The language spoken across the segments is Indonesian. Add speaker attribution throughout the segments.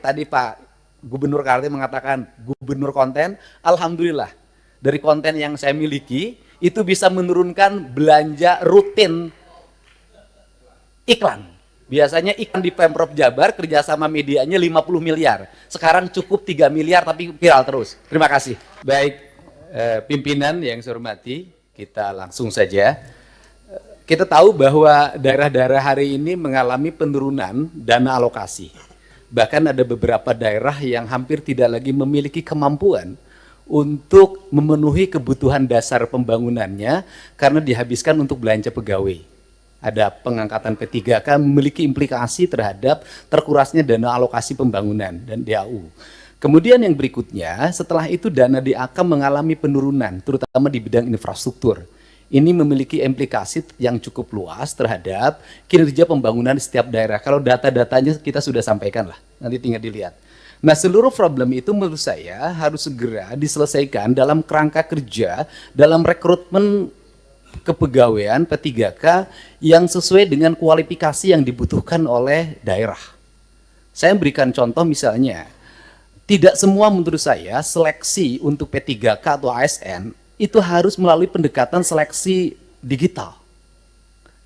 Speaker 1: Tadi Pak Gubernur Kaltim mengatakan gubernur konten, alhamdulillah dari konten yang saya miliki itu bisa menurunkan belanja rutin iklan. Biasanya iklan di Pemprov Jabar kerjasama medianya 50 miliar. Sekarang cukup 3 miliar tapi viral terus. Terima kasih. Baik, pimpinan yang saya hormati, kita langsung saja. Kita tahu bahwa daerah-daerah hari ini mengalami penurunan dana alokasi. Bahkan ada beberapa daerah yang hampir tidak lagi memiliki kemampuan untuk memenuhi kebutuhan dasar pembangunannya karena dihabiskan untuk belanja pegawai. Ada pengangkatan P3K memiliki implikasi terhadap terkurasnya dana alokasi pembangunan dan DAU. Kemudian yang berikutnya, setelah itu dana DAK mengalami penurunan, terutama di bidang infrastruktur. Ini memiliki implikasi yang cukup luas terhadap kinerja pembangunan di setiap daerah. Kalau data-datanya kita sudah sampaikan lah, nanti tinggal dilihat. Nah, seluruh problem itu menurut saya harus segera diselesaikan dalam kerangka kerja, dalam rekrutmen kepegawaian P3K yang sesuai dengan kualifikasi yang dibutuhkan oleh daerah. Saya berikan contoh misalnya, tidak semua menurut saya seleksi untuk P3K atau ASN itu harus melalui pendekatan seleksi digital.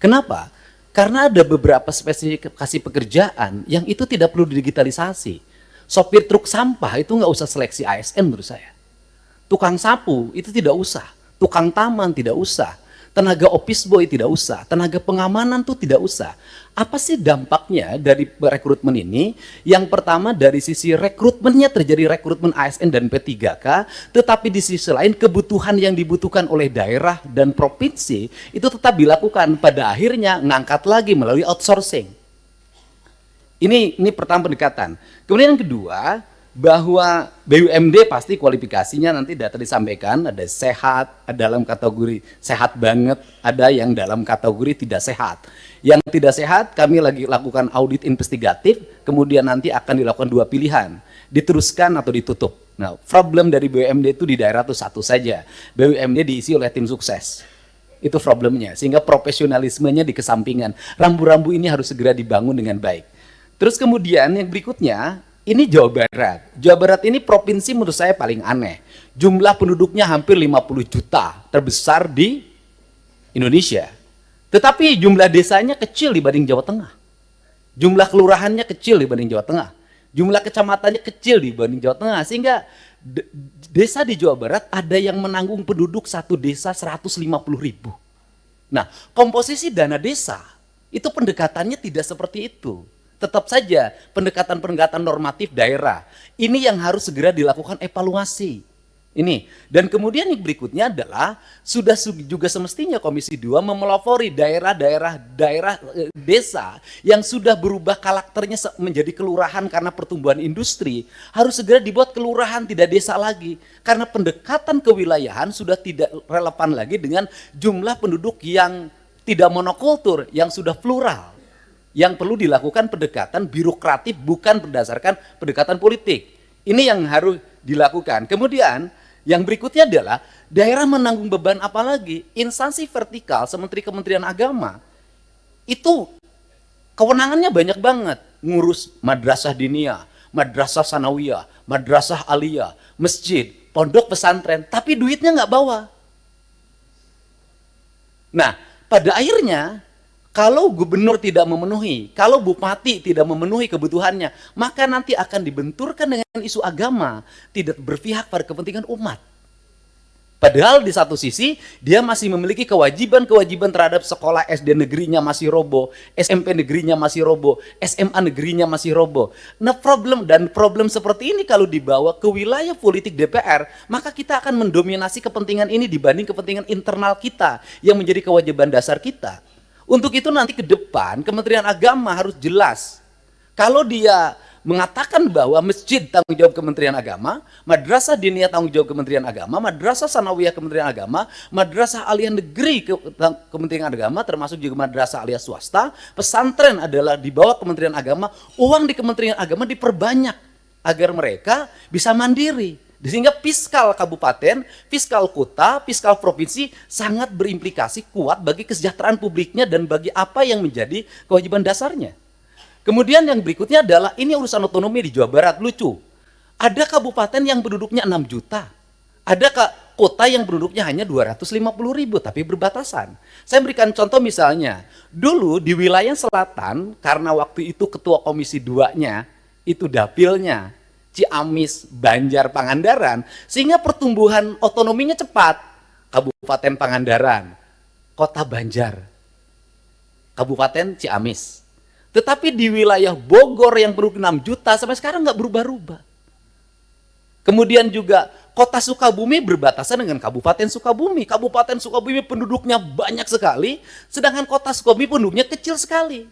Speaker 1: Kenapa? Karena ada beberapa spesifikasi pekerjaan yang itu tidak perlu digitalisasi. Sopir truk sampah itu nggak usah seleksi ASN menurut saya. Tukang sapu itu tidak usah. Tukang taman tidak usah. Tenaga office boy tidak usah. Tenaga pengamanan tuh tidak usah. Apa sih dampaknya dari rekrutmen ini? Yang pertama dari sisi rekrutmennya terjadi rekrutmen ASN dan P3K, tetapi di sisi lain kebutuhan yang dibutuhkan oleh daerah dan provinsi itu tetap dilakukan. Pada akhirnya ngangkat lagi melalui outsourcing. Ini pertama pendekatan. Kemudian yang kedua, bahwa BUMD pasti kualifikasinya nanti data disampaikan, ada sehat, ada dalam kategori sehat banget, ada yang dalam kategori tidak sehat. Yang tidak sehat kami lagi lakukan audit investigatif, kemudian nanti akan dilakukan 2 pilihan, diteruskan atau ditutup. Nah, problem dari BUMD itu di daerah itu satu saja, BUMD diisi oleh tim sukses. Itu problemnya, sehingga profesionalismenya dikesampingan. Rambu-rambu ini harus segera dibangun dengan baik. Terus kemudian yang berikutnya, ini Jawa Barat. Jawa Barat ini provinsi menurut saya paling aneh. Jumlah penduduknya hampir 50 juta, terbesar di Indonesia. Tetapi jumlah desanya kecil dibanding Jawa Tengah. Jumlah kelurahannya kecil dibanding Jawa Tengah. Jumlah kecamatannya kecil dibanding Jawa Tengah. Sehingga desa di Jawa Barat ada yang menanggung penduduk satu desa 150.000. Nah, komposisi dana desa itu pendekatannya tidak seperti itu. Tetap saja pendekatan-pendekatan normatif daerah. Ini yang harus segera dilakukan evaluasi. Ini. Dan kemudian yang berikutnya adalah sudah juga semestinya Komisi 2 memelopori daerah-daerah desa yang sudah berubah karakternya menjadi kelurahan karena pertumbuhan industri, harus segera dibuat kelurahan tidak desa lagi. Karena pendekatan kewilayahan sudah tidak relevan lagi dengan jumlah penduduk yang tidak monokultur, yang sudah plural. Yang perlu dilakukan pendekatan birokratif bukan berdasarkan pendekatan politik. Ini yang harus dilakukan. Kemudian yang berikutnya adalah daerah menanggung beban apa lagi? Instansi vertikal seperti Kementerian Agama itu kewenangannya banyak banget. Ngurus madrasah diniyah, madrasah sanawiyah, madrasah aliyah, masjid, pondok pesantren, tapi duitnya nggak bawa. Nah, pada akhirnya kalau gubernur tidak memenuhi, kalau bupati tidak memenuhi kebutuhannya, maka nanti akan dibenturkan dengan isu agama, tidak berpihak pada kepentingan umat. Padahal di satu sisi, dia masih memiliki kewajiban-kewajiban terhadap sekolah SD negerinya masih roboh, SMP negerinya masih roboh, SMA negerinya masih roboh. Nah, problem seperti ini kalau dibawa ke wilayah politik DPR, maka kita akan mendominasi kepentingan ini dibanding kepentingan internal kita, yang menjadi kewajiban dasar kita. Untuk itu nanti ke depan Kementerian Agama harus jelas. Kalau dia mengatakan bahwa masjid tanggung jawab Kementerian Agama, madrasah diniyah tanggung jawab Kementerian Agama, madrasah sanawiyah Kementerian Agama, madrasah aliyah negeri Kementerian Agama, termasuk juga madrasah aliyah swasta, pesantren adalah di bawah Kementerian Agama, uang di Kementerian Agama diperbanyak agar mereka bisa mandiri. Sehingga fiskal kabupaten, fiskal kota, fiskal provinsi sangat berimplikasi kuat bagi kesejahteraan publiknya dan bagi apa yang menjadi kewajiban dasarnya. Kemudian yang berikutnya adalah, ini urusan otonomi di Jawa Barat, lucu. Ada kabupaten yang penduduknya 6 juta. Ada kota yang penduduknya hanya 250.000, tapi berbatasan. Saya berikan contoh misalnya, dulu di wilayah selatan, karena waktu itu ketua komisi 2-nya, itu dapilnya, Ciamis, Banjar, Pangandaran, sehingga pertumbuhan otonominya cepat. Kabupaten Pangandaran, Kota Banjar, Kabupaten Ciamis. Tetapi di wilayah Bogor yang penduduk 6 juta sampai sekarang nggak berubah-ubah. Kemudian juga Kota Sukabumi berbatasan dengan Kabupaten Sukabumi. Kabupaten Sukabumi penduduknya banyak sekali, sedangkan Kota Sukabumi penduduknya kecil sekali.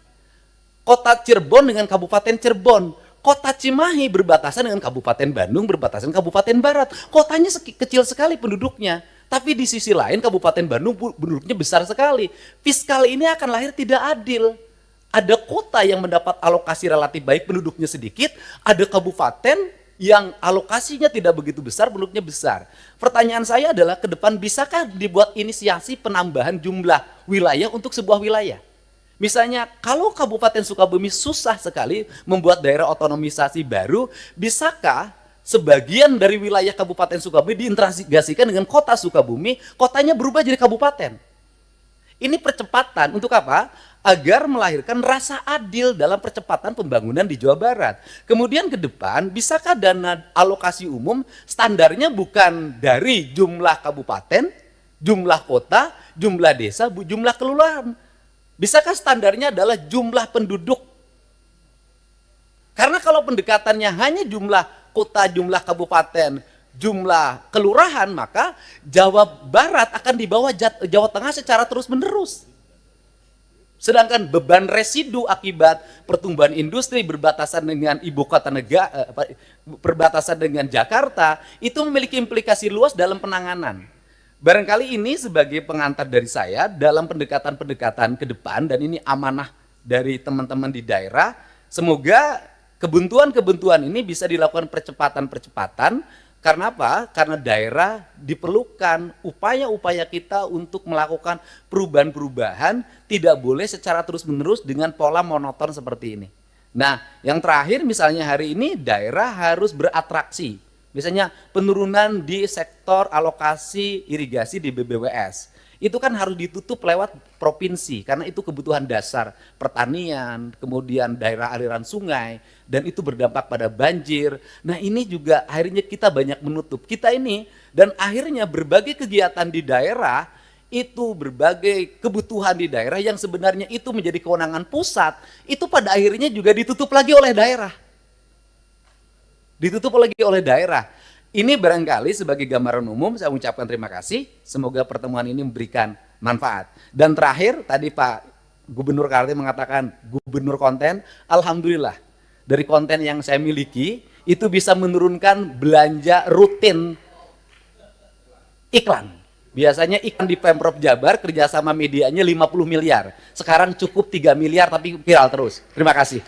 Speaker 1: Kota Cirebon dengan Kabupaten Cirebon. Kota Cimahi berbatasan dengan Kabupaten Bandung, berbatasan Kabupaten Barat. Kotanya kecil sekali penduduknya. Tapi di sisi lain Kabupaten Bandung penduduknya besar sekali. Fiskal ini akan lahir tidak adil. Ada kota yang mendapat alokasi relatif baik, penduduknya sedikit. Ada kabupaten yang alokasinya tidak begitu besar, penduduknya besar. Pertanyaan saya adalah ke depan bisakah dibuat inisiasi penambahan jumlah wilayah untuk sebuah wilayah? Misalnya kalau Kabupaten Sukabumi susah sekali membuat daerah otonomisasi baru, bisakah sebagian dari wilayah Kabupaten Sukabumi diintegrasikan dengan kota Sukabumi, kotanya berubah jadi kabupaten? Ini percepatan untuk apa? Agar melahirkan rasa adil dalam percepatan pembangunan di Jawa Barat. Kemudian ke depan, bisakah dana alokasi umum standarnya bukan dari jumlah kabupaten, jumlah kota, jumlah desa, jumlah kelurahan? Bisakah standarnya adalah jumlah penduduk? Karena kalau pendekatannya hanya jumlah kota, jumlah kabupaten, jumlah kelurahan, maka Jawa Barat akan di bawah Jawa Tengah secara terus-menerus. Sedangkan beban residu akibat pertumbuhan industri berbatasan dengan ibu kota negara, berbatasan dengan Jakarta, itu memiliki implikasi luas dalam penanganan. Barangkali ini sebagai pengantar dari saya dalam pendekatan-pendekatan ke depan, dan ini amanah dari teman-teman di daerah. Semoga kebuntuan-kebuntuan ini bisa dilakukan percepatan-percepatan. Karena apa? Karena daerah diperlukan upaya-upaya kita untuk melakukan perubahan-perubahan, tidak boleh secara terus-menerus dengan pola monoton seperti ini. Nah, yang terakhir misalnya hari ini daerah harus beratraksi. Misalnya penurunan di sektor alokasi irigasi di BBWS. Itu kan harus ditutup lewat provinsi, karena itu kebutuhan dasar pertanian, kemudian daerah aliran sungai, dan itu berdampak pada banjir. Nah ini juga akhirnya kita banyak menutup. Kita ini, dan akhirnya berbagai kegiatan di daerah, itu berbagai kebutuhan di daerah yang sebenarnya itu menjadi kewenangan pusat, itu pada akhirnya juga ditutup lagi oleh daerah. Ditutup lagi oleh daerah. Ini barangkali sebagai gambaran umum, saya ucapkan terima kasih. Semoga pertemuan ini memberikan manfaat. Dan terakhir, tadi Pak Gubernur Kaltim mengatakan gubernur konten. Alhamdulillah, dari konten yang saya miliki, itu bisa menurunkan belanja rutin iklan. Biasanya iklan di Pemprov Jabar kerjasama medianya 50 miliar. Sekarang cukup 3 miliar tapi viral terus. Terima kasih.